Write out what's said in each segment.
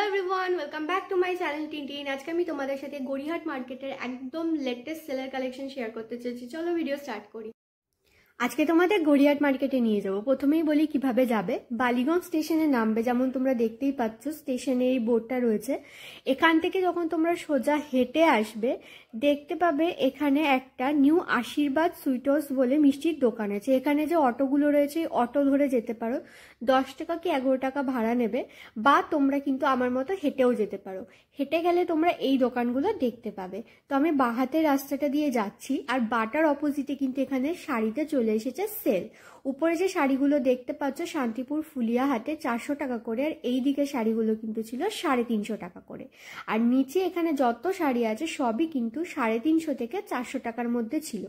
Everyone, welcome back to my channel Tintin. আজকে আমি তোমাদের সাথে গড়িয়াহাট মার্কেটের একদম লেটেস্ট সেলার কালেকশন শেয়ার করতে চাইছি। চলো ভিডিও স্টার্ট করি। আজকে তোমাদের গড়িয়াহাট মার্কেটে নিয়ে যাবো। প্রথমেই বলি কিভাবে যাবে। বালিগঞ্জ স্টেশনে নামবে, যেমন তোমরা দেখতেই পাচ্ছ স্টেশনে এই বোর্ডটা রয়েছে। এখান থেকে যখন তোমরা সোজা হেঁটে আসবে দেখতে পাবে এখানে একটা নিউ আশীর্বাদ সুইট হাউস বলে মিষ্টির দোকান আছে। এখানে যে অটোগুলো রয়েছে অটো ধরে যেতে পারো, 10 টাকা কি 11 টাকা ভাড়া নেবে, বা তোমরা কিন্তু আমার মতো হেঁটেও যেতে পারো। হেঁটে গেলে তোমরা এই দোকানগুলো দেখতে পাবে। তো আমি বাহাতের রাস্তাটা দিয়ে যাচ্ছি, আর বাটার অপোজিটে কিন্তু এখানে শাড়িতে চলে এসেছে সেল। উপরে যে শাড়িগুলো দেখতে পাচ্ছ শান্তিপুর ফুলিয়া হাটে 400 টাকা করে, আর এই দিকে শাড়িগুলো কিন্তু ছিল 350 টাকা করে। আর নিচে এখানে যত শাড়ি আছে সবই কিন্তু 350 থেকে 400 টাকার মধ্যে ছিল।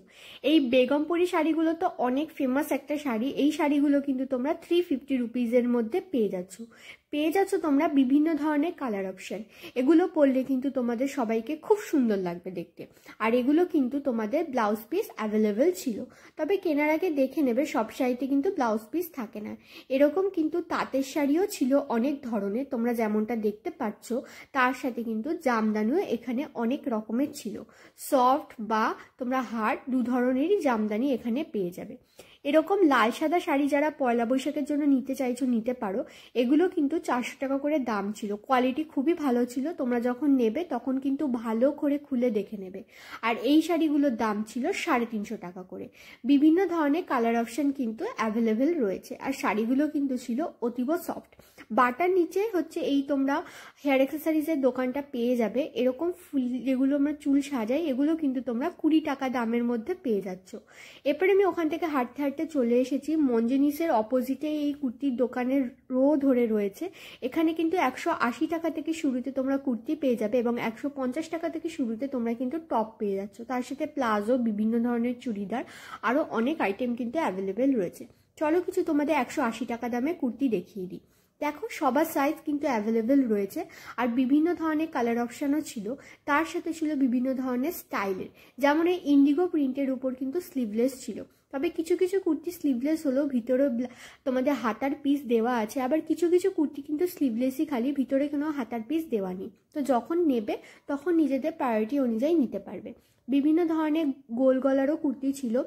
এই বেগমপুরি শাড়িগুলো তো অনেক ফেমাস একটা শাড়ি। এই শাড়িগুলো কিন্তু তোমরা 350 রুপিজের মধ্যে পেয়ে যাচ্ছ তোমরা বিভিন্ন ধরনের কালার অপশন। এগুলো পরলে কিন্তু তোমাদের সবাইকে খুব সুন্দর লাগবে দেখতে। আর এগুলো কিন্তু তোমাদের ব্লাউজ পিস অ্যাভেলেবেল ছিল, তবে কেনার আগে দেখে নেবে, সব শাড়িতে কিন্তু ব্লাউজ পিস থাকে না। এরকম কিন্তু তাঁতের শাড়িও ছিল অনেক ধরনের, তোমরা যেমনটা দেখতে পাচ্ছ। তার সাথে কিন্তু জামদানিও এখানে অনেক রকমের ছিল। সফট বা তোমরা হার্ড দু ধরনেরই জামদানি এখানে পেয়ে যাবে। এরকম লাল সাদা শাড়ি যারা পয়লা বৈশাখের জন্য নিতে চাইছো নিতে পারো। এগুলো কিন্তু 400 টাকা করে দাম ছিল। কোয়ালিটি খুবই ভালো ছিল, তোমরা যখন নেবে তখন কিন্তু ভালো করে খুলে দেখে নেবে। আর এই শাড়িগুলোর দাম ছিল 350 টাকা করে। বিভিন্ন ধরনের কালার অপশন কিন্তু অ্যাভেলেবেল রয়েছে, আর শাড়িগুলো কিন্তু ছিল অতীব সফট। বাটার নিচে হচ্ছে এই তোমরা হেয়ার অ্যাক্সেসরিজের দোকানটা পেয়ে যাবে। এরকম ফুল যেগুলো আমরা চুল সাজাই এগুলো কিন্তু তোমরা 20 টাকা দামের মধ্যে পেয়ে যাচ্ছ। এরপরে আমি ওখান থেকে হাঁটতে হাঁটতে চলে এসেছি মঞ্জিনিসের অপোজিটে। এই কুর্তির দোকানের রো ধরে রয়েছে। এখানে কিন্তু 180 টাকা থেকে শুরুতে তোমরা কুর্তি পেয়ে যাবে, এবং 150 টাকা থেকে শুরুতে তোমরা কিন্তু টপ পেয়ে যাচ্ছ। তার সাথে প্লাজো, বিভিন্ন ধরনের চুড়িদার, আরও অনেক আইটেম কিন্তু অ্যাভেলেবেল রয়েছে। চলো কিছু তোমাদের 180 টাকা দামে কুর্তি দেখিয়ে দিই। দেখো সবার সাইজ কিন্তু অ্যাভেলেবেল রয়েছে, আর বিভিন্ন ধরনের কালার অপশানও ছিল। তার সাথে ছিল বিভিন্ন ধরনের স্টাইলের, যেমন এই ইন্ডিগো প্রিন্টের উপর কিন্তু স্লিভলেস ছিল। তবে কিছু কিছু কুর্তি স্লিভলেস হলেও ভিতরে তোমাদের হাতার পিস দেওয়া আছে, আবার কিছু কিছু কুর্তি কিন্তু স্লিভলেসই খালি, ভিতরে কোনো হাতার পিস দেওয়া নেই। তো যখন নেবে তখন নিজেদের প্রায়োরিটি অনুযায়ী নিতে পারবে। বিভিন্ন ধরনের গোল গলারও কুর্তি ছিল।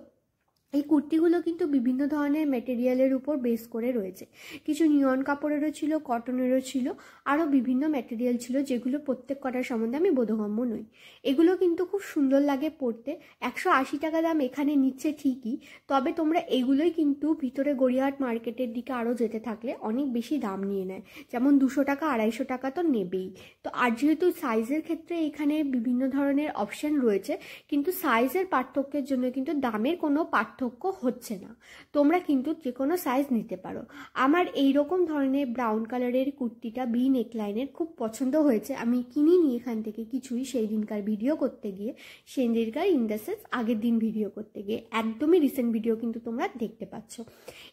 এই কুর্তিগুলো কিন্তু বিভিন্ন ধরনের ম্যাটেরিয়ালের উপর বেস করে রয়েছে। কিছু নিয়ন কাপড়েরও ছিল, কটনেরও ছিল, আরও বিভিন্ন ম্যাটেরিয়াল ছিল, যেগুলো প্রত্যেক কটার সম্বন্ধে আমি বোধগম্য নই। এগুলো কিন্তু খুব সুন্দর লাগে পরতে। 180 টাকা দাম এখানে নিচ্ছে ঠিকই, তবে তোমরা এগুলোই কিন্তু ভিতরে গড়িয়াহাট মার্কেটের দিকে আরও যেতে থাকলে অনেক বেশি দাম নিয়ে নেয়, যেমন 200 টাকা 250 টাকা তো নেবেই। তো আর যেহেতু সাইজের ক্ষেত্রে এখানে বিভিন্ন ধরনের অপশান রয়েছে, কিন্তু সাইজের পার্থক্যের জন্য কিন্তু দামের কোনো পার্থক্য হচ্ছে না। তোমরা কিন্তু যে কোনো সাইজ নিতে পারো। আমার এই রকম ধরনের ব্রাউন কালারের কুর্তিটা ভি নেকলাইনের খুব পছন্দ হয়েছে। আমি কিনিনি এখান থেকে কিছুই সেই দিনকার ভিডিও করতে গিয়ে, সেদিনকার ইন দ্য সেন্স আগের দিন ভিডিও করতে গিয়ে, একদমই রিসেন্ট ভিডিও কিন্তু তোমরা দেখতে পাচ্ছ।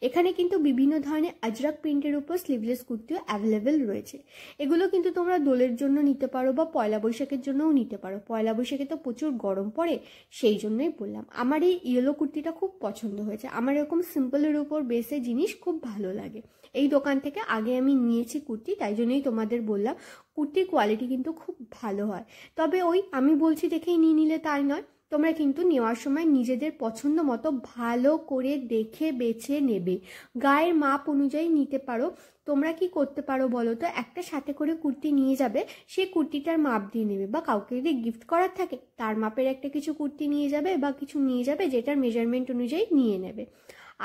এখানে কিন্তু বিভিন্ন ধরনের আজরাক প্রিন্টের উপর স্লিভলেস কুর্তিও অ্যাভেলেবেল রয়েছে। এগুলো কিন্তু তোমরা দোলের জন্য নিতে পারো বা পয়লা বৈশাখের জন্যও নিতে পারো। পয়লা বৈশাখে তো প্রচুর গরম পড়ে, সেই জন্যই বললাম। আমার এই ইয়েলো কুর্তিটা খুব পছন্দ হয়েছে। আমার এরকম সিম্পলের উপর বেসে জিনিস খুব ভালো লাগে। এই দোকান থেকে আগে আমি নিয়েছি কুর্তি, তাই জন্যই তোমাদের বললাম কুর্তির কোয়ালিটি কিন্তু খুব ভালো হয়। তবে ওই আমি বলছি দেখেই নিয়ে নিলে তাই নয়, তোমরা কিন্তু নেওয়ার সময় নিজেদের পছন্দ মতো ভালো করে দেখে বেছে নেবে। গায়ের মাপ অনুযায়ী নিতে পারো। তোমরা কি করতে পারো বলো তো, একটা সাথে করে কুর্তি নিয়ে যাবে, সেই কুর্তিটার মাপ দিয়ে নেবে, বা কাউকে যদি গিফট করার থাকে তার মাপের একটা কিছু কুর্তি নিয়ে যাবে, বা কিছু নিয়ে যাবে যেটার মেজারমেন্ট অনুযায়ী নিয়ে নেবে।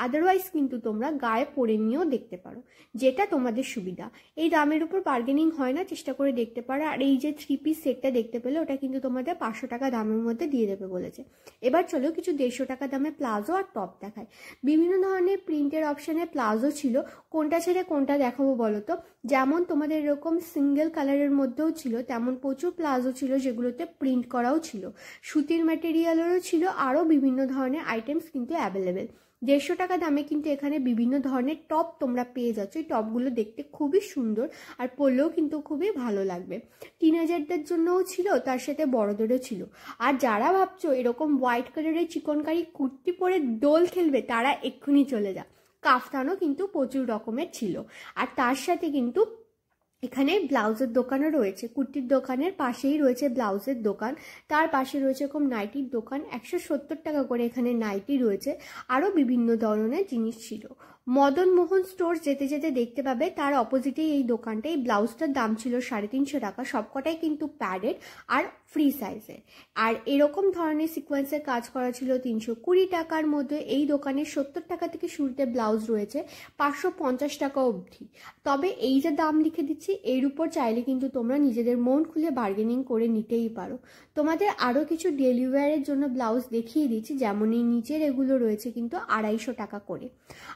আদারওয়াইজ কিন্তু তোমরা গায়ে পরে নিয়েও দেখতে পারো, যেটা তোমাদের সুবিধা। এই দামের উপর বার্গেনিং হয় না, চেষ্টা করে দেখতে পারো। আর এই যে 3 পিস সেটটা দেখতে পেলে, ওটা কিন্তু তোমাদের 500 টাকা দামের মধ্যে দিয়ে দেবে বলেছে। এবার চলো কিছু 150 টাকা দামে প্লাজো আর টপ দেখায়। বিভিন্ন ধরনের প্রিন্টের অপশানে প্লাজো ছিল, কোনটা ছেড়ে কোনটা দেখাবো বলো তো। যেমন তোমাদের এরকম সিঙ্গেল কালারের মধ্যেও ছিল, তেমন প্রচুর প্লাজো ছিল যেগুলোতে প্রিন্ট করাও ছিল। সুতির ম্যাটেরিয়ালেরও ছিল, আরও বিভিন্ন ধরনের আইটেমস কিন্তু অ্যাভেলেবেল। 150 টাকা দামে কিন্তু এখানে বিভিন্ন ধরনের টপ তোমরা পেয়ে যাচ্ছ। এই টপগুলো দেখতে খুবই সুন্দর, আর পরলেও কিন্তু খুবই ভালো লাগবে। টিনেজারদের জন্যও ছিল, তার সাথে বড়দেরও ছিল। আর যারা ভাবছো এরকম হোয়াইট কালারের চিকনকারি কুর্তি পরে দোল খেলবে, তারা এক্ষুনি চলে যা। কাফতানও কিন্তু প্রচুর রকমের ছিল, আর তার সাথে কিন্তু এখানে ব্লাউজের দোকানও রয়েছে, কুর্তির দোকানের পাশেই রয়েছে ব্লাউজের দোকান, তার পাশে রয়েছে এরকম নাইটির দোকান। 170 টাকা করে এখানে নাইটি রয়েছে, আরও বিভিন্ন ধরনের জিনিস ছিল। মদন মোহন স্টোর যেতে যেতে দেখতে পাবে তার অপোজিটেই এই দোকানটা। এই ব্লাউজটার দাম ছিল 350 টাকা, সবকটাই কিন্তু প্যাডেড আর ফ্রি সাইজের। আর এরকম ধরনের সিকোয়েন্সের কাজ করা ছিল 320 টাকার মধ্যে। এই দোকানে 70 টাকা থেকে শুরুতে ব্লাউজ রয়েছে 550 টাকা অবধি। তবে এই যে দাম লিখে দিচ্ছি এর উপর চাইলে কিন্তু তোমরা নিজেদের মন খুলে বার্গেনিং করে নিতেই পারো। তোমাদের আরও কিছু ডেলি ওয়্যারের জন্য ব্লাউজ দেখিয়ে দিচ্ছি, যেমন এই নিচের এগুলো রয়েছে কিন্তু 250 টাকা করে।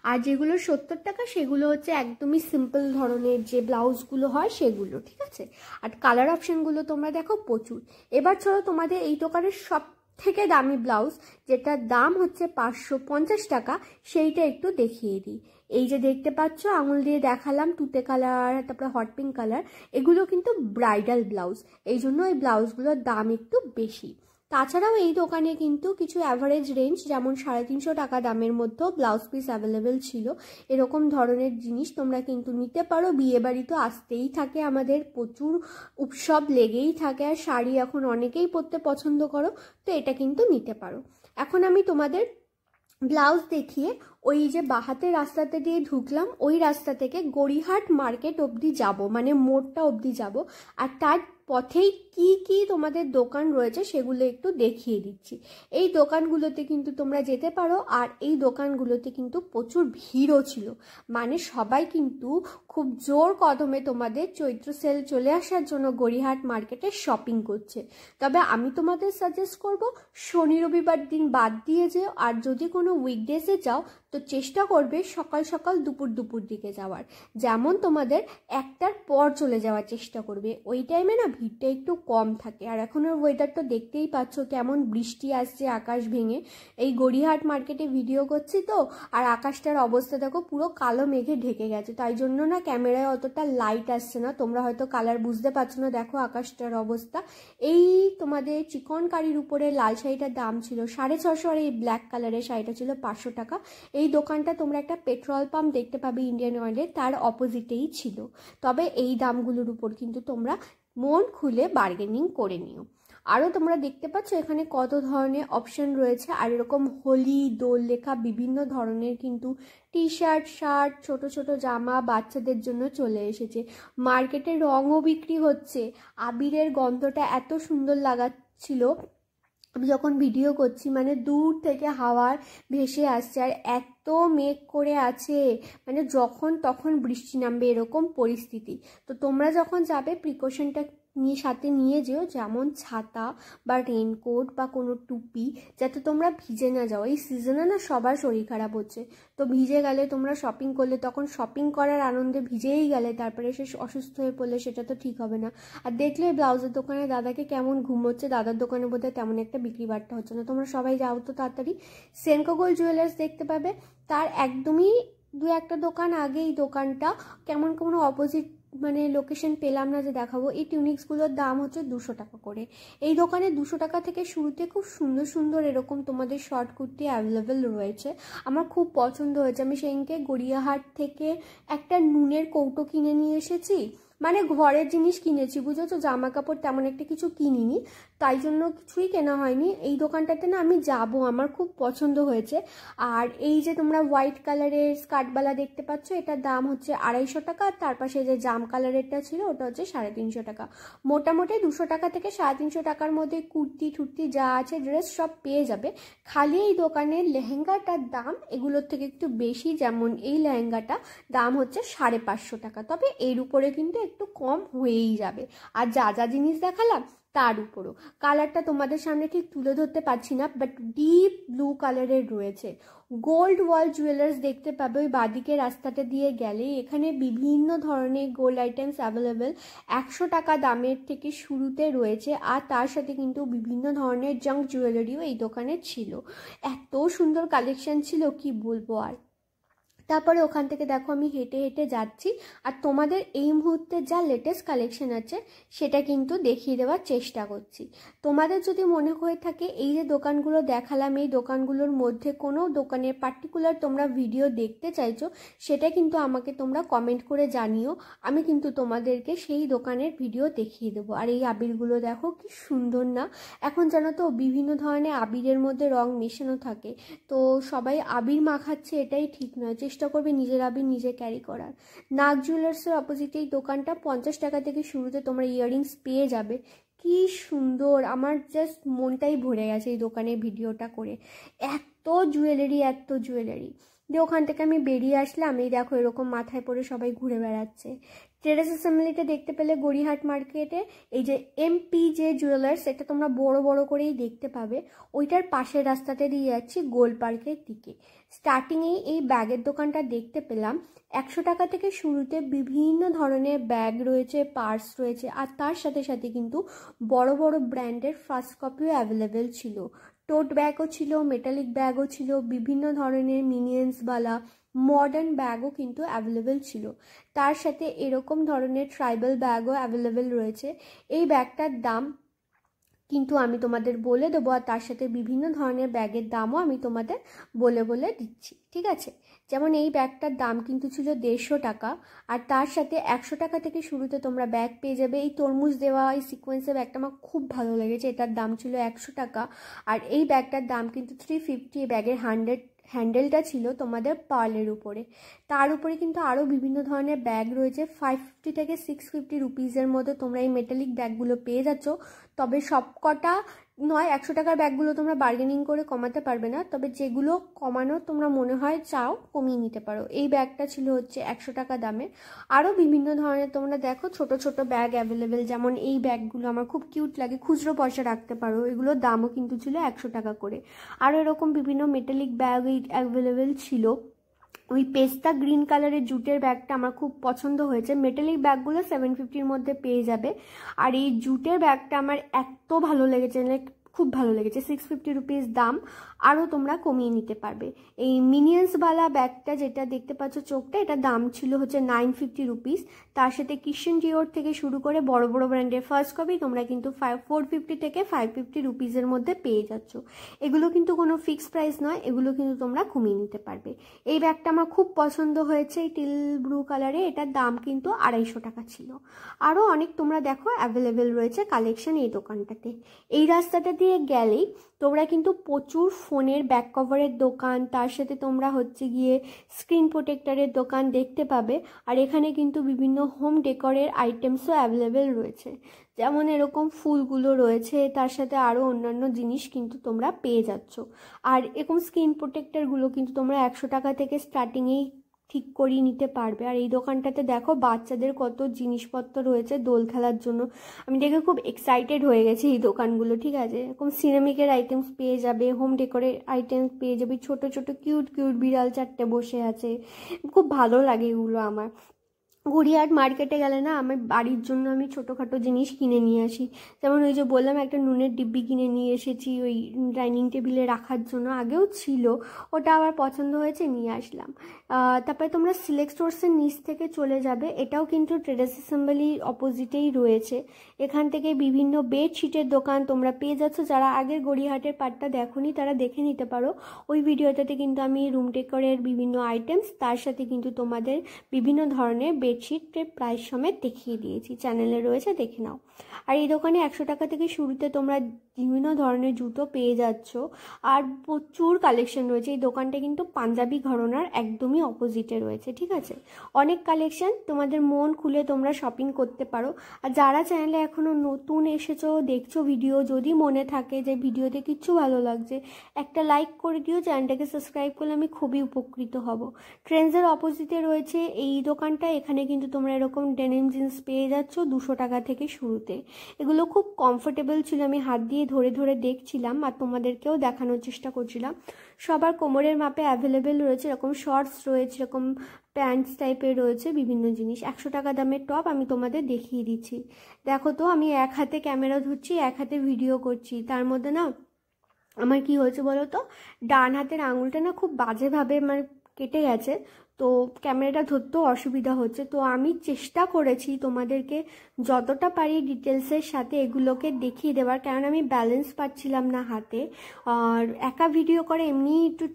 আর যেগুলো 70 টাকা সেগুলো হচ্ছে একদমই সিম্পল ধরনের যে ব্লাউজগুলো হয় সেগুলো, ঠিক আছে। আর কালার অপশানগুলো তোমরা দেখো প্রচুর। এবার চলো তোমাদের এই দোকানের সব থেকে দামি ব্লাউজ, যেটার দাম হচ্ছে 550 টাকা, সেইটা একটু দেখিয়ে দিই। এই যে দেখতে পাচ্ছ আঙুল দিয়ে দেখালাম তুতে কালার, তারপরে হট পিঙ্ক কালার, এগুলো কিন্তু ব্রাইডাল ব্লাউজ, এই জন্য এই ব্লাউজগুলোর দাম একটু বেশি। তাছাড়াও এই দোকানে কিন্তু কিছু অ্যাভারেজ রেঞ্জ, যেমন 350 টাকা দামের মধ্যেও ব্লাউজ পিস অ্যাভেলেবেল ছিল। এরকম ধরনের জিনিস তোমরা কিন্তু নিতে পারো। বিয়েবাড়ি তো আসতেই থাকে, আমাদের প্রচুর উৎসব লেগেই থাকে, আর শাড়ি এখন অনেকেই পরতে পছন্দ করো, তো এটা কিন্তু নিতে পারো। এখন আমি তোমাদের ব্লাউজ দেখিয়ে ওই যে বাহাতে রাস্তাতে দিয়ে ঢুকলাম, ওই রাস্তা থেকে গড়িয়াহাট মার্কেট অবধি যাব, মানে মোড়টা অবধি যাব। আর তার পথেই কি কি তোমাদের দোকান রয়েছে সেগুলো একটু দেখিয়ে দিচ্ছি। এই দোকানগুলোতে কিন্তু তোমরা যেতে পারো, আর এই দোকানগুলোতে কিন্তু প্রচুর ভিড়ও ছিল, মানে সবাই কিন্তু খুব জোর কদমে তোমাদের চৈত্র সেল চলে আসার জন্য গড়িয়াহাট মার্কেটে শপিং করছে। তবে আমি তোমাদের সাজেস্ট করব শনি রবিবার দিন বাদ দিয়ে যেও, আর যদি কোনো উইকডেজে যাও তো চেষ্টা করবে সকাল সকাল দুপুর দিকে যাওয়ার, যেমন তোমাদের 1টার পর চলে যাওয়ার চেষ্টা করবে। ওই টাইমে না ভিড়টা একটু কম থাকে। আর এখনের ওয়েদারটা দেখতেই পাচ্ছ কেমন বৃষ্টি আসছে আকাশ ভেঙে। এই গড়িয়াহাট মার্কেটে ভিডিও করছি তো, আর আকাশটার অবস্থা দেখো পুরো কালো মেঘে ঢেকে গেছে, তাই জন্য না ক্যামেরায় অতটা লাইট আসছে না, তোমরা হয়তো কালার বুঝতে পারছো না। দেখো আকাশটার অবস্থা। এই তোমাদের চিকন কারির উপরে লাল শাড়িটার দাম ছিল 650, আর এই ব্ল্যাক কালারের শাড়িটা ছিল 500 টাকা। এই দোকানটা তোমরা একটা পেট্রোল পাম্প দেখতে পাবে ইন্ডিয়ান অয়েলের, তার অপোজিটেই ছিল। তবে এই দামগুলোর উপর কিন্তু তোমরা মন খুলে বার্গেনিং করে নিও। আরও তোমরা দেখতে পাচ্ছ এখানে কত ধরনের অপশন রয়েছে, আর এরকম হোলি দোল লেখা বিভিন্ন ধরনের কিন্তু টি শার্ট, শার্ট, ছোট ছোট জামা বাচ্চাদের জন্য চলে এসেছে। মার্কেটে রঙও বিক্রি হচ্ছে। আবিরের গন্ধটা এত সুন্দর লাগাচ্ছিল আমি যখন ভিডিও করছি, মানে দূর থেকে হাওয়ার ভেসে আসছে, আর এত মেঘ করে আছে, মানে যখন তখন বৃষ্টি নামবে এরকম পরিস্থিতি। তো তোমরা যখন যাবে প্রিকশনটা সাথে নিয়ে যেও, যেমন ছাতা বা রেনকোট বা কোনো টুপি, যাতে তোমরা ভিজে না যাও। এই সিজনে না সবার শরীর খারাপ হচ্ছে, তো ভিজে গেলে তোমরা শপিং করলে, তখন শপিং করার আনন্দে ভিজেই গেলে, তারপরে সে অসুস্থ হয়ে পড়লে সেটা তো ঠিক হবে না। আর দেখলে ব্লাউজের দোকানে দাদাকে কেমন ঘুম হচ্ছে, দাদার দোকানে বোধহয় তেমন একটা বিক্রি বাট্টা হচ্ছে না। তোমরা সবাই যাও তো তাড়াতাড়ি। সেনকো গোল্ড জুয়েলার্স দেখতে পাবে, তার একদমই 2-1টা দোকান আগে এই দোকানটা, কেমন কোনো অপোজিট মানে লোকেশন পেলাম না যে দেখাবো। এই টিউনিক্সগুলোর দাম হচ্ছে 200 টাকা করে। এই দোকানে 200 টাকা থেকে শুরুতে খুব সুন্দর সুন্দর এরকম তোমাদের শর্ট কুর্তি অ্যাভেলেবেল রয়েছে। আমার খুব পছন্দ হয়েছে। আমি সেদিনকে গড়িয়াহাট থেকে একটা নুনের কৌটো কিনে নিয়ে এসেছি, মানে ঘরের জিনিস কিনেছি, বুঝেছো, জামা কাপড় তেমন একটা কিছু কিনিনি, তাই জন্য কিছুই কেনা হয়নি। এই দোকানটাতে না আমি যাব, আমার খুব পছন্দ হয়েছে। আর এই যে তোমরা হোয়াইট কালারের স্কার্টবালা দেখতে পাচ্ছ, এটার দাম হচ্ছে 250 টাকা। তার পাশে যে জাম কালারেরটা ছিল ওটা হচ্ছে 350 টাকা। মোটামুটি 200 টাকা থেকে 350 টাকার মধ্যে কুর্তি ঠুর্তি যা আছে ড্রেস সব পেয়ে যাবে। খালি এই দোকানের লেহেঙ্গাটার দাম এগুলোর থেকে একটু বেশি, যেমন এই লেহেঙ্গাটা দাম হচ্ছে 550 টাকা। তবে এর উপরে কিন্তু একটু কম হয়েই যাবে। আর যা যা জিনিস দেখালাম তার উপরও কালারটা তোমাদের সামনে ঠিক তুলে ধরতে পারছি না, বাট ডিপ ব্লু কালারের রয়েছে। গোল্ড ওয়াল জুয়েলার্স দেখতে পাবে ওই বাদিকে রাস্তাটা দিয়ে গেলে, এখানে বিভিন্ন ধরনের গোল্ড আইটেমস অ্যাভেলেবেল। 100 টাকা দামের থেকে শুরুতে রয়েছে, আর তার সাথে কিন্তু বিভিন্ন ধরনের জাঙ্ক জুয়েলারিও এই দোকানে ছিল। এত সুন্দর কালেকশন ছিল কি বলবো। আর তারপরে ওখান থেকে দেখো আমি হেঁটে হেঁটে যাচ্ছি আর তোমাদের এই মুহূর্তে যা লেটেস্ট কালেকশন আছে সেটা কিন্তু দেখিয়ে দেওয়ার চেষ্টা করছি। তোমাদের যদি মনে হয়ে থাকে এই যে দোকানগুলো দেখালাম এই দোকানগুলোর মধ্যে কোনো দোকানের পার্টিকুলার তোমরা ভিডিও দেখতে চাইছো, সেটা কিন্তু আমাকে তোমরা কমেন্ট করে জানিও, আমি কিন্তু তোমাদেরকে সেই দোকানের ভিডিও দেখিয়ে দেবো। আর এই আবিরগুলো দেখো কি সুন্দর না, এখন জানো তো বিভিন্ন ধরনের আবিরের মধ্যে রং মেশানো থাকে, তো সবাই আবির মাখাচ্ছে এটাই ঠিক নয়, চেষ্টা করবে নিজের আবির নিজে ক্যারি করার। নাগ জুয়েলার্সের অপোজিটে এই দোকানটা 50 টাকা থেকে শুরুতে তোমরা ইয়াররিংস পেয়ে যাবে। কি সুন্দর, আমার জাস্ট মনটাই ভরে গেছে এই দোকানের ভিডিওটা করে, এত জুয়েলারি এত জুয়েলারি। দিয়ে ওখান থেকে আমি বেরিয়ে আসলাম, এই দেখো এরকম মাথায় পরে সবাই ঘুরে বেড়াচ্ছে। ট্রেডার্স অ্যাসেম্বলিটা দেখতে পেলে গড়িয়াহাট মার্কেটে এই যে এমপিজে জুয়েলার্স, এটা তোমরা বড় বড় করেই দেখতে পাবে, ওইটার পাশের রাস্তাতে দিয়ে যাচ্ছি গোল পার্কের দিকে। স্টার্টিংয়েই এই ব্যাগের দোকানটা দেখতে পেলাম, 100 টাকা থেকে শুরুতে বিভিন্ন ধরনের ব্যাগ রয়েছে, পার্স রয়েছে, আর তার সাথে সাথে কিন্তু বড় বড় ব্র্যান্ডের ফার্স্ট কপিও অ্যাভেলেবেল ছিল। টোট ব্যাগও ছিল, মেটালিক ব্যাগও ছিল, বিভিন্ন ধরনের মিনিয়েন্সওয়ালা মডার্ন ব্যাগও কিন্তু অ্যাভেলেবেল ছিল। তার সাথে এরকম ধরনের ট্রাইবাল ব্যাগও অ্যাভেলেবেল রয়েছে। এই ব্যাগটার দাম কিন্তু আমি তোমাদের বলে দেবো, আর তার সাথে বিভিন্ন ধরনের ব্যাগের দামও আমি তোমাদের বলে বলে দিচ্ছি, ঠিক আছে। যেমন এই ব্যাগটার দাম কিন্তু ছিল 150 টাকা, আর তার সাথে 100 টাকা থেকে শুরুতে তোমরা ব্যাগ পেয়ে যাবে। এই তরমুজ দেওয়া এই সিকোয়েন্সের ব্যাগটা আমার খুব ভালো লেগেছে, এটার দাম ছিল 100 টাকা, আর এই ব্যাগটার দাম কিন্তু 350। এই ব্যাগের হ্যান্ডেলটা ছিল তোমাদের পার্লের উপরে। তার উপরে কিন্তু আরও বিভিন্ন ধরনের ব্যাগ রয়েছে, 550 থেকে 650 রুপিসের মধ্যে তোমরা এই মেটালিক ব্যাগগুলো পেয়ে যাচ্ছ। তবে সব কটা নয়, 100 টাকার ব্যাগগুলো তোমরা বার্গেনিং করে কমাতে পারবে না, তবে যেগুলো কমানো তোমরা মনে হয় চাও কমিয়ে নিতে পারো। এই ব্যাগটা ছিল হচ্ছে 100 টাকা দামের। আরও বিভিন্ন ধরনের তোমরা দেখো ছোট ছোট ব্যাগ অ্যাভেলেবেল, যেমন এই ব্যাগগুলো আমার খুব কিউট লাগে, খুচরো পয়সা রাখতে পারো, এগুলোর দামও কিন্তু ছিল 100 টাকা করে। আরও এরকম বিভিন্ন মেটালিক ব্যাগ অ্যাভেলেবেল ছিল। ওই পেস্তা গ্রিন কালারের জুটের ব্যাগটা আমার খুব পছন্দ হয়েছে, মেটালিক ব্যাগগুলো 750-র মধ্যে পেয়ে যাবে। আর এই জুটের ব্যাগটা আমার এত ভালো লেগেছে, খুব ভালো লেগেছে, 650 রুপিস দাম, আরও তোমরা কমিয়ে নিতে পারবে। এই মিনিয়েন্সওয়ালা ব্যাগটা যেটা দেখতে পাচ্ছ চোখটা, এটা দাম ছিল হচ্ছে 950 রুপিস। তার সাথে কিচেন ডিওর থেকে শুরু করে বড় বড় ব্র্যান্ডের ফার্স্ট কপি তোমরা কিন্তু 450 থেকে 550 রুপিসের মধ্যে পেয়ে যাচ্ছ। এগুলো কিন্তু কোনো ফিক্সড প্রাইস নয়, এগুলো কিন্তু তোমরা কমিয়ে নিতে পারবে। এই ব্যাগটা আমার খুব পছন্দ হয়েছে, এই টিল ব্লু কালারে, এটার দাম কিন্তু 250 টাকা ছিল। আরও অনেক তোমরা দেখো অ্যাভেলেবেল রয়েছে কালেকশন এই দোকানটাতে। এই রাস্তাটা দিয়ে গেলেই তোমরা কিন্তু প্রচুর ফোনের ব্যাক কভারের দোকান, তার সাথে তোমরা হচ্ছে গিয়ে স্ক্রিন প্রোটেক্টরের দোকান দেখতে পাবে। আর এখানে কিন্তু বিভিন্ন হোম ডেকোরের আইটেমসও অ্যাভেলেবেল রয়েছে, যেমন এরকম ফুলগুলো রয়েছে, তার সাথে আরও অন্যান্য জিনিস কিন্তু তোমরা পেয়ে যাচ্ছ। আর এরকম স্ক্রিন প্রোটেক্টরগুলো কিন্তু তোমরা 100 টাকা থেকে স্টার্টিংয়েই ঠিক করিয়ে নিতে পারবে। আর এই দোকানটাতে দেখো বাচ্চাদের কত জিনিসপত্র রয়েছে দোল খেলার জন্য, আমি দেখে খুব এক্সাইটেড হয়ে গেছি এই দোকানগুলো, ঠিক আছে। এরকম সিরামিকের আইটেমস পেয়ে যাবে, হোম ডেকোরের আইটেমস পেয়ে যাবে, ছোট ছোট কিউট কিউট বিড়াল 4টে বসে আছে, খুব ভালো লাগে এগুলো আমার। গড়িয়াহাট মার্কেটে গেলে না আমার বাড়ির জন্য আমি ছোটোখাটো জিনিস কিনে নিয়ে আসি, যেমন ওই যে বললাম একটা নুনের ডিব্বি কিনে নিয়ে এসেছি ওই ডাইনিং টেবিলে রাখার জন্য, আগেও ছিল, ওটা আবার পছন্দ হয়েছে নিয়ে আসলাম। তারপরে তোমরা সিলেক্ট স্টোর্সের নিচ থেকে চলে যাবে, এটাও কিন্তু ট্রেডার্স অ্যাসেম্বলির অপোজিটেই রয়েছে। এখান থেকে বিভিন্ন বেডশিটের দোকান তোমরা পেয়ে যাচ্ছ, যারা আগের গড়িয়াহাটের পার্টটা দেখোনি তারা দেখে নিতে পারো। ওই ভিডিওটাতে কিন্তু আমি রুম ডেকোরের বিভিন্ন আইটেমস, তার সাথে কিন্তু তোমাদের বিভিন্ন ধরনের বেডশিটের প্রাইস সমেত দেখিয়ে দিয়েছি, চ্যানেলে রয়েছে, দেখে নাও। আর এই দোকানে 100 টাকা থেকে শুরুতে তোমরা বিভিন্ন ধরনের জুতো পেয়ে যাচ্ছ, আর প্রচুর কালেকশন রয়েছে। এই দোকানটা কিন্তু পাঞ্জাবি ঘরানার একদমই অপোজিটে রয়েছে, ঠিক আছে। অনেক কালেকশন, তোমাদের মন খুলে তোমরা শপিং করতে পারো। আর যারা চ্যানেলে এখনও নতুন এসেছো দেখছো ভিডিও, যদি মনে থাকে যে ভিডিওতে কিচ্ছু ভালো লাগছে একটা লাইক করে দিও, চ্যানেলটাকে সাবস্ক্রাইব করলে আমি খুবই উপকৃত হব। ট্রেন্ডসের অপোজিটে রয়েছে এই দোকানটা, এখানে কিন্তু তোমরা এরকম ডেনিম জিন্স পেয়ে যাচ্ছ 200 টাকা থেকে শুরুতে। এগুলো খুব কমফোর্টেবল ছিল, আমি হাত দিয়ে ধরে ধরে দেখছিলাম আর তোমাদেরকেও দেখানোর চেষ্টা করছিলাম। সবার কোমরের মাপে অ্যাভেলেবেল রয়েছে, এরকম শর্টস রয়েছে, এরকম প্যান্টস টাইপের রয়েছে, বিভিন্ন জিনিস। 100 টাকা দামের টপ আমি তোমাদের দেখিয়ে দিচ্ছি। দেখো তো আমি এক হাতে ক্যামেরা ধরছি, এক হাতে ভিডিও করছি, তার মধ্যে না আমার কি হয়েছে বলো তো, ডান হাতের আঙুলটা না খুব বাজেভাবে মানে কেটে গেছে, তো ক্যামেরাটা ধরতেও অসুবিধা হচ্ছে। তো আমি চেষ্টা করেছি তোমাদেরকে যতটা পারি ডিটেলসের সাথে এগুলোকে দেখিয়ে দেওয়ার, কারণ আমি ব্যালেন্স পাচ্ছিলাম না হাতে। আর একা ভিডিও করে এমনি একটু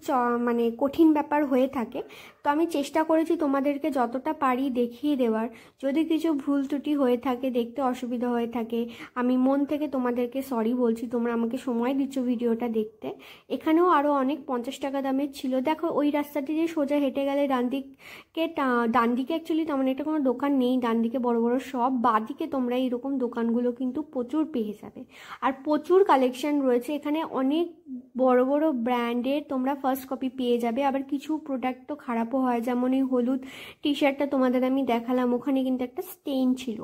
মানে কঠিন ব্যাপার হয়ে থাকে। তো আমি চেষ্টা করেছি তোমাদেরকে যতটা পারি দেখিয়ে দেওয়ার। যদি কিছু ভুল ত্রুটি হয়ে থাকে, দেখতে অসুবিধা হয়ে থাকে, আমি মন থেকে তোমাদেরকে সরি বলছি। তোমরা আমাকে সময় দিচ্ছ ভিডিওটা দেখতে। এখানেও আরও অনেক 50 টাকা দামের ছিল। দেখো ওই রাস্তাটি যে সোজা হেঁটে গেলে ডান দিকে অ্যাকচুয়ালি তেমন একটা কোনো দোকান নেই, ডান দিকে বড় বড় সব, বাঁদিকে তোমরা এইরকম দোকানগুলো কিন্তু প্রচুর পেয়ে যাবে। আর প্রচুর কালেকশন রয়েছে এখানে, অনেক বড় বড় ব্র্যান্ডের তোমরা ফার্স্ট কপি পেয়ে যাবে। আবার কিছু প্রোডাক্ট তো খারাপও হয়, যেমন এই হলুদ টি শার্টটা তোমাদের আমি দেখালাম, ওখানে কিন্তু একটা স্টেইন ছিল।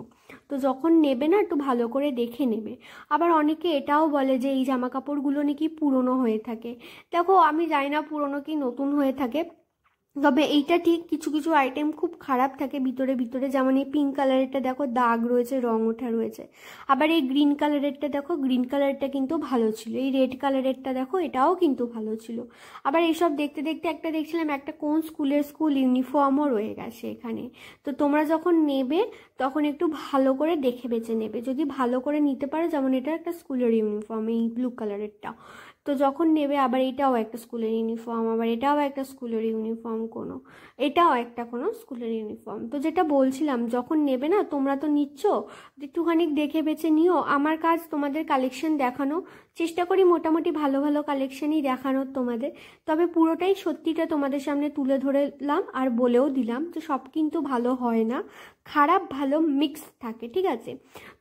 তো যখন নেবে না একটু ভালো করে দেখে নেবে। আবার অনেকে এটাও বলে যে এই জামা কাপড়গুলো নাকি পুরনো হয়ে থাকে। দেখো আমি জানি না পুরনো কি নতুন হয়ে থাকে, তবে এইটা ঠিক কিছু কিছু আইটেম খুব খারাপ থাকে ভিতরে ভিতরে। যেমন এই পিঙ্ক কালারেরটা দেখো দাগ রয়েছে, রং ওঠা রয়েছে। আবার এই গ্রিন কালারেরটা দেখো, গ্রিন কালারটা কিন্তু ভালো ছিল। এই রেড কালারেরটা দেখো, এটাও কিন্তু ভালো ছিল। আবার এইসব দেখতে দেখতে একটা দেখছিলাম একটা কোন স্কুল ইউনিফর্মও রয়ে গেছে এখানে। তো তোমরা যখন নেবে তখন একটু ভালো করে দেখে বেছে নেবে, যদি ভালো করে নিতে পারো। যেমন এটা একটা স্কুলের ইউনিফর্ম, এই ব্লু কালারেরটা। তো যখন নেবে, আবার এটাও একটা স্কুলের ইউনিফর্ম, আবার এটাও একটা স্কুলের ইউনিফর্ম, এটাও একটা কোনো স্কুলের ইউনিফর্ম। তো যেটা বলছিলাম, যখন নেবে না, তোমরা তো নিচ্ছ, একটুখানি দেখে বেছে নিও। আমার কাজ তোমাদের কালেকশন দেখানো, চেষ্টা করি মোটামুটি ভালো ভালো কালেকশনই দেখানোর তোমাদের। তবে পুরোটাই সত্যিটা তোমাদের সামনে তুলে ধরলাম, আর বলেও দিলাম যে সব কিন্তু ভালো হয় না, খারাপ ভালো মিক্স থাকে, ঠিক আছে।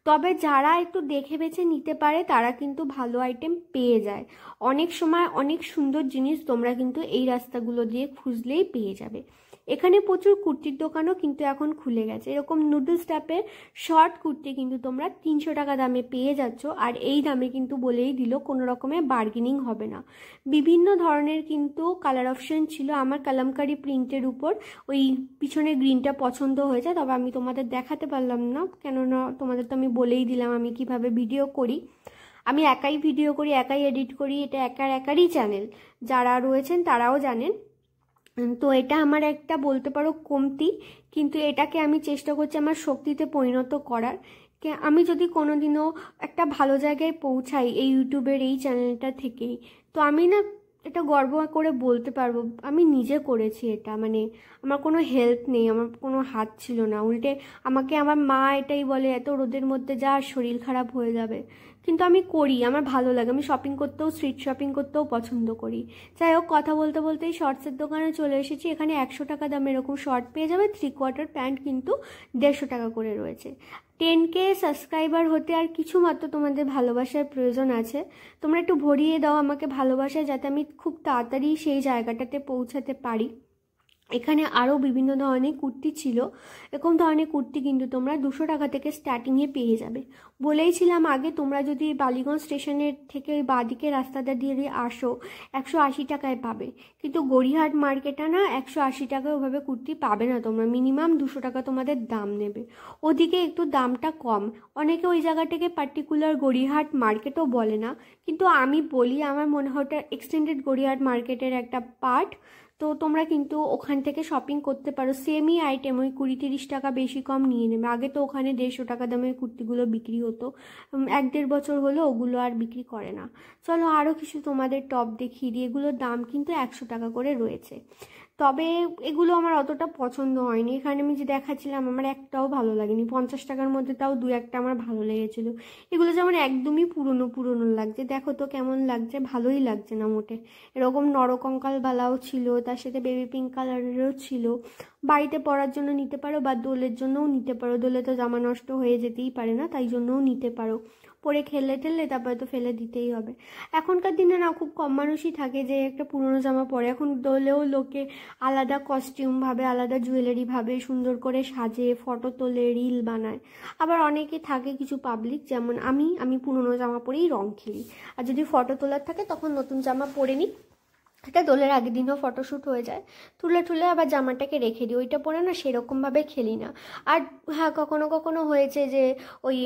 তবে যারা একটু দেখে বেছে নিতে পারে তারা কিন্তু ভালো আইটেম পেয়ে যায়। অনেক সময় অনেক সুন্দর জিনিস তোমরা কিন্তু এই রাস্তাগুলো দিয়ে খুঁজলেই পেয়ে যাবে। এখানে প্রচুর কুর্তির দোকানও কিন্তু এখন খুলে গেছে। এরকম নুডলস টাইপের শর্ট কুর্তি কিন্তু তোমরা 300 টাকা দামে পেয়ে যাচ্ছ। আর এই দামে কিন্তু বলেই দিল, কোনো রকমের বার্গেনিং হবে না। বিভিন্ন ধরনের কিন্তু কালার অপশন ছিল। আমার কালামকারি প্রিন্টের উপর ওই পিছনে গ্রিনটা পছন্দ হয়েছে, তবে আমি তোমাদের দেখাতে পারলাম না, কেননা তোমাদের তো আমি বলেই দিলাম আমি কিভাবে ভিডিও করি। আমি একাই ভিডিও করি, একাই এডিট করি, এটা একারই চ্যানেল। যারা রয়েছেন তারাও জানেন। তো এটা আমার একটা বলতে পারো কমতি, কিন্তু এটাকে আমি চেষ্টা করছি আমার শক্তিতে পরিণত করার। আমি যদি কোনোদিনও একটা ভালো জায়গায় পৌঁছাই এই ইউটিউবের এই চ্যানেলটা থেকেই, তো আমি না এটা গর্ব করে বলতে পারবো আমি নিজে করেছি এটা। মানে আমার কোনো হেল্প নেই, আমার কোনো হাত ছিল না। উল্টে আমাকে আমার মা এটাই বলে, এত রোদের মধ্যে যা, শরীর খারাপ হয়ে যাবে। কিন্তু আমি করি, আমার ভালো লাগে। আমি শপিং করতেও, স্ট্রিট শপিং করতেও পছন্দ করি। যাই হোক, কথা বলতে বলতেই শর্টসের দোকানে চলে এসেছি। এখানে 100 টাকা দামে এরকম শর্ট পেয়ে যাবে। 3/4 প্যান্ট কিন্তু 150 টাকা করে রয়েছে। 10K সাবস্ক্রাইবার হতে আর কিছু মাত্র তোমাদের ভালোবাসার প্রয়োজন আছে। তোমরা একটু ভরিয়ে দাও আমাকে ভালোবাসায়, যাতে আমি খুব তাড়াতাড়ি সেই জায়গাটাতে পৌঁছাতে পারি। এখানে আরও বিভিন্ন ধরনের কুর্তি ছিল। এরকম ধরনের কুর্তি কিন্তু তোমরা 200 টাকা থেকে স্টার্টিংয়ে পেয়ে যাবে। বলেইছিলাম আগে, তোমরা যদি বালিগঞ্জ স্টেশনের থেকে ওই বাঁদিকে রাস্তাটা দিয়ে আসো 180 টাকায় পাবে। কিন্তু গড়িয়াহাট মার্কেটে না 180 টাকায় ওভাবে কুর্তি পাবে না তোমরা, মিনিমাম 200 টাকা তোমাদের দাম নেবে। ওদিকে একটু দামটা কম। অনেকে ওই জায়গাটাকে পার্টিকুলার গড়িয়াহাট মার্কেটও বলে না, কিন্তু আমি বলি, আমার মনে হয় ওটা এক্সটেন্ডেড গড়িয়াহাট মার্কেটের একটা পার্ট। তো তোমরা কিন্তু ওখান থেকে শপিং করতে পারো। সেমই আইটেম ওই 20-30 টাকা বেশি কম নিয়ে নেবে। আগে তো ওখানে 150 টাকা দামের কুর্তিগুলো বিক্রি হতো, 1-1.5 বছর হলো ওগুলো আর বিক্রি করে না। চলো আরও কিছু তোমাদের টপ দেখিয়ে দিই। এগুলোর দাম কিন্তু 100 টাকা করে রয়েছে। তবে এগুলো আমার অতটা পছন্দ হয়নি। এখানে আমি যে দেখাচ্ছিলাম আমার একটাও ভালো লাগেনি। 50 টাকার মধ্যে তাও 2-1টা আমার ভালো লেগেছিল। এগুলো যেমন একদমই পুরনো লাগছে। দেখো তো কেমন লাগছে, ভালোই লাগছে না মোটে। এরকম নরকঙ্কালবালাও ছিল, তার সাথে বেবি পিঙ্ক কালারেরও ছিল। বাড়িতে পরার জন্য নিতে পারো, বা দোলের জন্যও নিতে পারো। দোলে তো জামা নষ্ট হয়ে যেতেই পারে না, তাই জন্যও নিতে পারো। পরে ঠেললে তারপরে তো ফেলে দিতেই হবে। এখনকার দিনে না খুব কম মানুষই থাকে যে একটা পুরনো জামা পরে। এখন দোলেও লোকে আলাদা কস্টিউম ভাবে, আলাদা জুয়েলারি ভাবে, সুন্দর করে সাজে, ফটো তোলে, রিল বানায়। আবার অনেকে থাকে কিছু পাবলিক, যেমন আমি পুরনো জামা পরেই রং খেলি। আর যদি ফটো তোলার থাকে তখন নতুন জামা পরে নিই, এটা দোলের আগের দিনও ফটোশ্যুট হয়ে যায়, তুলে তুলে আবার জামাটাকে রেখে দিই, ওইটা পরে না সেরকমভাবে খেলি না। আর হ্যাঁ, কখনো কখনো হয়েছে যে ওই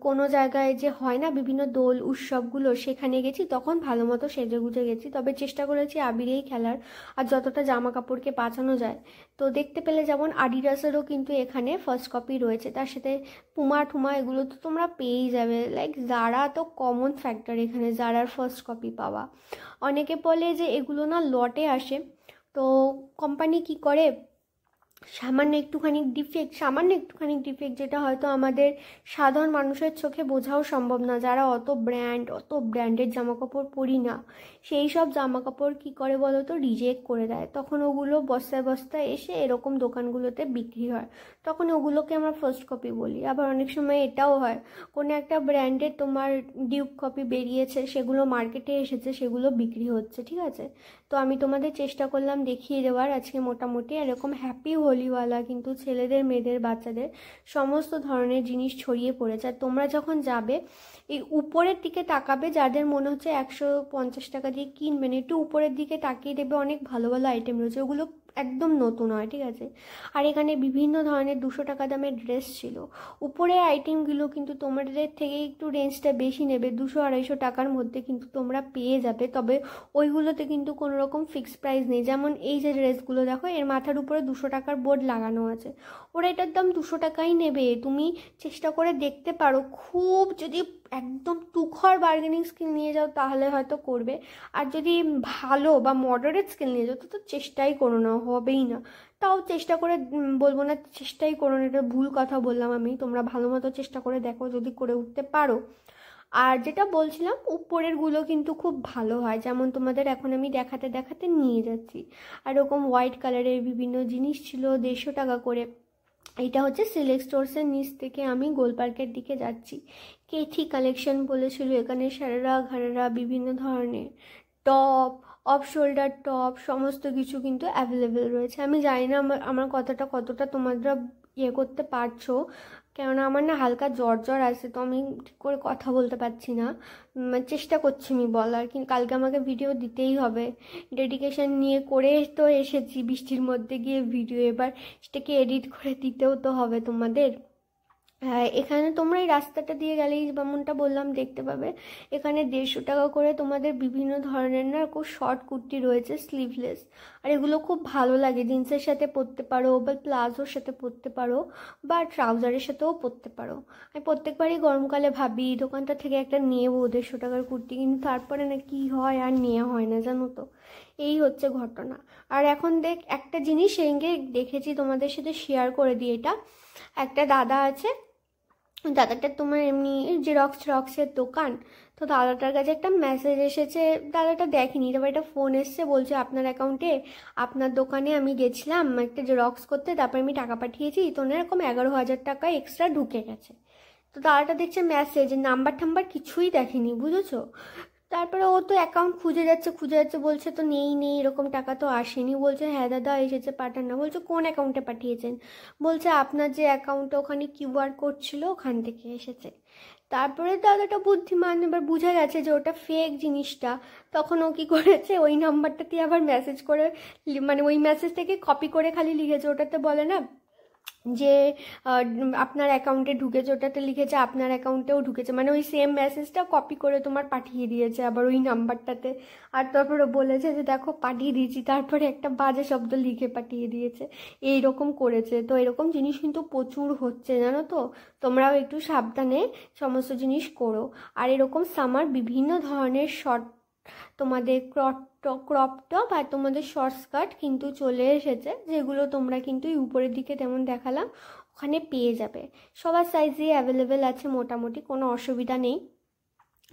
কোনো জায়গায় যে হয় না বিভিন্ন দোল উৎসবগুলো, সেখানে গেছি, তখন ভালো মতো সেজে গুজে গেছি, তবে চেষ্টা করেছি আবিরেই খেলার আর যতটা জামা কাপড়কে বাঁচানো যায়। তো দেখতে পেলে যেমন আডিডাসেরও কিন্তু এখানে ফার্স্ট কপি রয়েছে, তার সাথে পুমা টুমা এগুলো তো তোমরা পেয়েই যাবে। লাইক জারা তো কমন ফ্যাক্টর এখানে, জারার ফার্স্ট কপি পাওয়া। অনেকে বলে যে এগুলো না লটে আসে, তো কোম্পানি কি করে সামান্য একটুখানি ডিফেক্ট যেটা হয়তো আমাদের সাধারণ মানুষের চোখে বোঝাও সম্ভব না, যারা অত ব্র্যান্ডেড জামাকাপড় পরি না, সেই সব জামাকাপড় কী করে বলো তো রিজেক্ট করে দেয়, তখন ওগুলো বস্তায় বস্তায় এসে এরকম দোকানগুলোতে বিক্রি হয়, তখন ওগুলোকে আমরা ফার্স্ট কপি বলি। আবার অনেক সময় এটাও হয় কোনো একটা ব্র্যান্ডের তোমার ডিউক কপি বেরিয়েছে, সেগুলো মার্কেটে এসেছে, সেগুলো বিক্রি হচ্ছে, ঠিক আছে। তো আমি তোমাদের চেষ্টা করলাম দেখিয়ে দেওয়ার আজকে মোটামুটি এরকম হ্যাপি হোলিওয়ালা কিন্তু ছেলেদের মেয়েদের বাচ্চাদের সমস্ত ধরনের জিনিস ছড়িয়ে পড়েছে। আর তোমরা যখন যাবে এই উপরের দিকে তাকাবে, যাদের মনে হচ্ছে 150 টাকা দিয়ে কিনবেন, একটু উপরের দিকে তাকিয়ে দেবে, অনেক ভালো ভালো আইটেম রয়েছে, ওগুলো একদম নতুন হয়, ঠিক আছে। আর এখানে বিভিন্ন ধরনের 200 টাকা দামের ড্রেস ছিল। উপরের আইটেমগুলো কিন্তু তোমাদের থেকে একটু রেঞ্জটা বেশি নেবে, 200-250 টাকার মধ্যে কিন্তু তোমরা পেয়ে যাবে, তবে ওইগুলোতে কিন্তু কোনো রকম ফিক্সড প্রাইস নেই। যেমন এই যে ড্রেসগুলো দেখো, এর মাথার উপরে 200 টাকার বোর্ড লাগানো আছে, ওরা এটার দাম 200 টাকাই নেবে। তুমি চেষ্টা করে দেখতে পারো, খুব যদি একদম তুখর বার্গেনিং স্কিল নিয়ে যাও তাহলে হয়তো করবে, আর যদি ভালো বা মডারেট স্কিল নিয়ে যাও তো চেষ্টাই করো না, হবেই না। তাও চেষ্টা করে বলবো না চেষ্টাই করো না, এটা ভুল কথা বললাম আমি, তোমরা ভালো মতো চেষ্টা করে দেখো যদি করে উঠতে পারো। আর যেটা বলছিলাম উপরের গুলো কিন্তু খুব ভালো হয়, যেমন তোমাদের এখন আমি দেখাতে দেখাতে নিয়ে যাচ্ছি। আর এরকম হোয়াইট কালারের বিভিন্ন জিনিস ছিল 150 টাকা করে। এটা হচ্ছে সিলেক্ট স্টোরসের নিচ থেকে আমি গোলপার্কের দিকে যাচ্ছি। কেথি কালেকশন বলেছিল, এখানে সারারা ঘাড়ারা বিভিন্ন ধরনের টপ, অফ শোল্ডার টপ সমস্ত কিছু কিন্তু অ্যাভেলেবেল রয়েছে। আমি জানি না আমার কথাটা কতটা তোমরা করতে পারছো, কেননা আমার না হালকা জ্বর আছে, তো আমি ঠিক করে কথা বলতে পারছি না, চেষ্টা করছি আমি বলার, কিন্তু কালকে আমাকে ভিডিও দিতেই হবে, ডেডিকেশন নিয়ে করে তো এসেছি, বৃষ্টির মধ্যে গিয়ে ভিডিও, এবার সেটাকে এডিট করে দিতেও তো হবে তোমাদের। হ্যাঁ, এখানে তোমরা এই রাস্তাটা দিয়ে গেলেই যেমনটা বললাম দেখতে পাবে, এখানে 150 টাকা করে তোমাদের বিভিন্ন ধরনের না খুব শর্ট কুর্তি রয়েছে স্লিভলেস, আর এগুলো খুব ভালো লাগে, জিন্সের সাথে পরতে পারো বা প্লাজোর সাথে পরতে পারো বা ট্রাউজারের সাথেও পরতে পারো। আমি প্রত্যেকবারই গরমকালে ভাবি দোকানটা থেকে একটা নেবো 150 টাকার কুর্তি, কিন্তু তারপরে না কি হয় আর নেওয়া হয় না, জানো তো, এই হচ্ছে ঘটনা। আর এখন একটা জিনিস সেদিনকে দেখেছি, তোমাদের সাথে শেয়ার করে দিই, এটা একটা দাদা আছে, দাদাটার তোমার এমনি জেরক্সের দোকান, তো দাদাটার কাছে একটা মেসেজ এসেছে, দাদাটা দেখেনি, তারপর একটা ফোন এসছে, বলছে আপনার অ্যাকাউন্টে আপনার দোকানে আমি গেছিলাম একটা জেরক্স করতে, তারপর আমি টাকা পাঠিয়েছি, তো এরকম 11,000 টাকা এক্সট্রা ঢুকে গেছে। তো দাদাটা দেখছে মেসেজ, নাম্বার টাম্বার কিছুই দেখেনি, বুঝেছো। তারপরে ও তো অ্যাকাউন্ট খুঁজে যাচ্ছে, বলছে তো নেই এরকম টাকা তো আসেনি। বলছে হ্যাঁ দাদা এসেছে, পাঠান না। বলছে কোন অ্যাকাউন্টে পাঠিয়েছেন? বলছে আপনার যে অ্যাকাউন্টে ওখানে কিউআর কোড ছিল ওখান থেকে এসেছে। তারপরে দাদাটা বুদ্ধিমান, এবার বুঝে গেছে যে ওটা ফেক জিনিসটা, তখন ও কী করেছে ওই নাম্বারটাতে আবার মেসেজ করে, মানে ওই মেসেজ থেকে কপি করে খালি লিখেছে, ওটাতে বলে না যে আপনার অ্যাকাউন্টে ঢুকেছে, ওটাতে লিখেছে আপনার অ্যাকাউন্টেও ঢুকেছে, মানে ওই সেম মেসেজটা কপি করে তোমার পাঠিয়ে দিয়েছে আবার ওই নাম্বারটাতে। আর তারপরে বলেছে যে দেখো পাঠিয়ে দিয়েছি, তারপরে একটা বাজে শব্দ লিখে পাঠিয়ে দিয়েছে, এইরকম করেছে। তো এরকম জিনিস কিন্তু প্রচুর হচ্ছে, জানো তো, তোমরাও একটু সাবধানে সমস্ত জিনিস করো। আর এরকম সামার বিভিন্ন ধরনের শর্ট তোমাদের ক্রপ টপ আর তোমাদের শর্ট স্কার্ট কিন্তু চলে এসেছে, যেগুলো তোমরা কিন্তু উপরের দিকে তেমন দেখালাম ওখানে পেয়ে যাবে, সবার সাইজে অ্যাভেলেবেল আছে, মোটামুটি কোনো অসুবিধা নেই,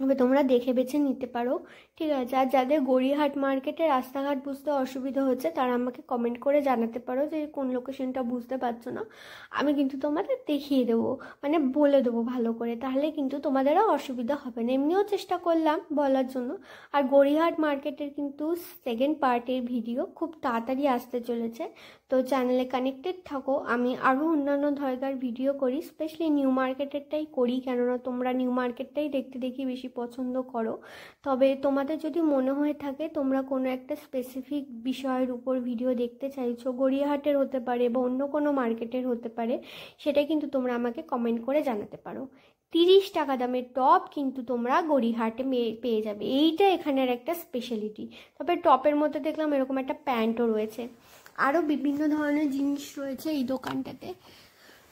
তবে তোমরা দেখে বেছে নিতে পারো, ঠিক আছে। আর যাদের গড়িয়াহাট মার্কেটে রাস্তাঘাট বুঝতে অসুবিধা হচ্ছে তারা আমাকে কমেন্ট করে জানাতে পারো যে কোন লোকেশনটা বুঝতে পারছো না, আমি কিন্তু তোমাদের দেখিয়ে দেবো, মানে বলে দেবো ভালো করে, তাহলে কিন্তু তোমাদেরও অসুবিধা হবে না। এমনিও চেষ্টা করলাম বলার জন্য। আর গড়িয়াহাট মার্কেটের কিন্তু সেকেন্ড পার্টের ভিডিও খুব তাড়াতাড়ি আসতে চলেছে, তো চ্যানেলে কানেক্টেড থাকো। আমি আরও অন্যান্য ধরনের ভিডিও করি, স্পেশালি নিউ মার্কেটেরটাই করি, কেননা তোমরা নিউ মার্কেটটাই দেখতে দেখি বেশি বেশি পছন্দ করো। তবে তোমাদের যদি মনে হয়ে থাকে তোমরা কোনো একটা স্পেসিফিক বিষয়ের উপর ভিডিও দেখতে চাইছো, গড়িয়াহাটের হতে পারে বা অন্য কোনো মার্কেটের হতে পারে, সেটা কিন্তু তোমরা আমাকে কমেন্ট করে জানাতে পারো। 30 টাকা দামের টপ কিন্তু তোমরা গড়িয়াহাটে পেয়ে যাবে, এইটা এখানের একটা স্পেশালিটি। তবে টপের মধ্যে দেখলাম এরকম একটা প্যান্টও রয়েছে, আরও বিভিন্ন ধরনের জিনিস রয়েছে এই দোকানটাতে।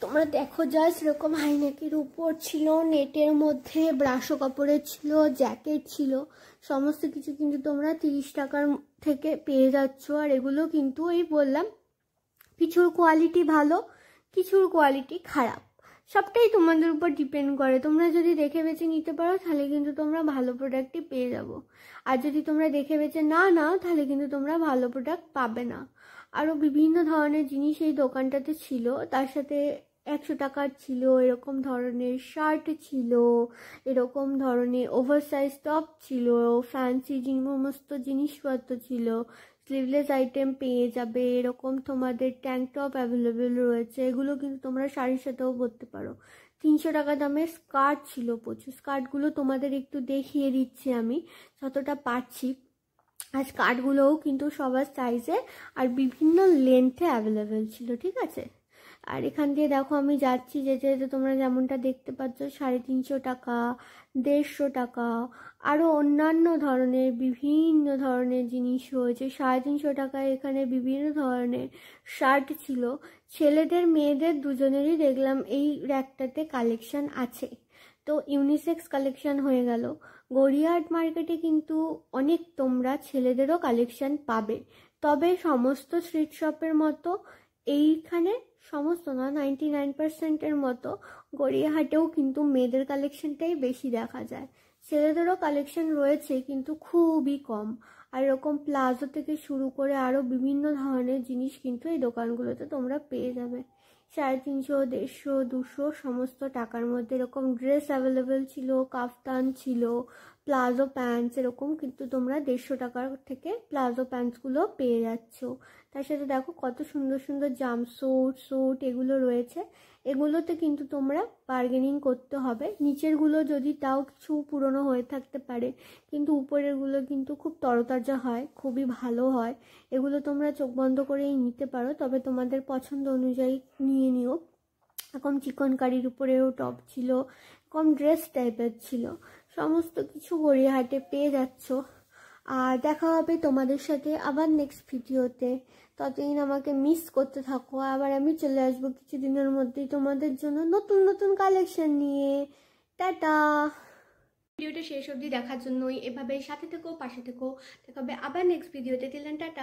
তোমরা দেখো জাস্ট এরকম হাইনেকের উপর ছিল, নেটের মধ্যে ব্রাশো কাপড়ের ছিল, জ্যাকেট ছিল, সমস্ত কিছু কিন্তু তোমরা 30 টাকার থেকে পেয়ে যাচ্ছ। আর এগুলো কিন্তু এই বললাম কিছুর কোয়ালিটি ভালো, কিছুর কোয়ালিটি খারাপ, সবটাই তোমাদের উপর ডিপেন্ড করে। তোমরা যদি দেখে বেছে নিতে পারো তাহলে কিন্তু তোমরা ভালো প্রোডাক্টই পেয়ে যাবো, আর যদি তোমরা দেখে বেছে না নাও তাহলে কিন্তু তোমরা ভালো প্রোডাক্ট পাবে না। আরও বিভিন্ন ধরনের জিনিস এই দোকানটাতে ছিল, তার সাথে 100 টাকার ছিল, এরকম ধরনের শার্ট ছিল, এরকম ধরনের ওভারসাইজ টপ ছিল, ফ্যান্সি সমস্ত জিনিসপত্র ছিল, স্লিভলেস আইটেম পেয়ে যাবে, এরকম তোমাদের ট্যাঙ্ক টপ অ্যাভেলেবেল রয়েছে, এগুলো কিন্তু তোমরা শাড়ির সাথেও পরতে পারো। 300 টাকা দামের স্কার্ট ছিল প্রচুর, স্কার্টগুলো তোমাদের একটু দেখিয়ে দিচ্ছি আমি যতটা পারছি। আর স্কার্টগুলোও কিন্তু সবার সাইজে আর বিভিন্ন লেন্থে অ্যাভেলেবেল ছিল, ঠিক আছে। আর এখান দিয়ে দেখো আমি যাচ্ছি, যেতে যেতে তোমরা যেমনটা দেখতে পাচ্ছ 350 টাকা, 150 টাকা, আরও অন্যান্য ধরনের বিভিন্ন ধরনের জিনিস রয়েছে। 350 টাকায় এখানে বিভিন্ন ধরনের শার্ট ছিল, ছেলেদের মেয়েদের দুজনেরই দেখলাম এই র্যাকটাতে কালেকশন আছে। তো ইউনিসেক্স কালেকশন হয়ে গেল। গড়িয়াহাট মার্কেটে কিন্তু অনেক তোমরা ছেলেদেরও কালেকশন পাবে, তবে সমস্ত স্ট্রিট শপের মতো এইখানে সমস্ত না, 99%-এর মতো গড়িয়াহাটেও কিন্তু মেয়েদের কালেকশনটাই বেশি দেখা যায়। ছেলেদেরও কালেকশন রয়েছে কিন্তু খুবই কম। আর এরকম প্লাজো থেকে শুরু করে আরও বিভিন্ন ধরনের জিনিস কিন্তু এই দোকানগুলোতে তোমরা পেয়ে যাবে। 350, 150, 200 সমস্ত টাকার মধ্যে এরকম ড্রেস অ্যাভেলেবেল ছিল, কাফতান ছিল, প্লাজো প্যান্টস, এরকম কিন্তু তোমরা 150 টাকার থেকে প্লাজো প্যান্টসগুলো পেয়ে যাচ্ছ। তার সাথে দেখো কত সুন্দর সুন্দর স্যুট এগুলো রয়েছে, এগুলোতে কিন্তু তোমরা বার্গেনিং করতে হবে। নিচেরগুলো যদি তাও কিছু পুরনো হয়ে থাকতে পারে, কিন্তু উপরেরগুলো কিন্তু খুব তরতাজা হয়, খুবই ভালো হয়, এগুলো তোমরা চোখ বন্ধ করেই নিতে পারো, তবে তোমাদের পছন্দ অনুযায়ী নিয়ে নিও। এরকম চিকনকারির উপরেও টপ ছিল, কম ড্রেস টাইপের ছিল, সমস্ত কিছু গড়িয়াহাটে পেয়ে যাচ্ছ। আর দেখা হবে তোমাদের সাথে আবার নেক্সট ভিডিওতে, ততদিন আমাকে মিস করতে থাকো, আবার আমি চলে আসবো কিছুদিনের মধ্যেই তোমাদের জন্য নতুন নতুন কালেকশন নিয়ে। টাটা। ভিডিওটা শেষ অবধি দেখার জন্যই এভাবে সাথে থেকো, পাশে থেকো, দেখা হবে আবার নেক্সট ভিডিওতে। Till then tata.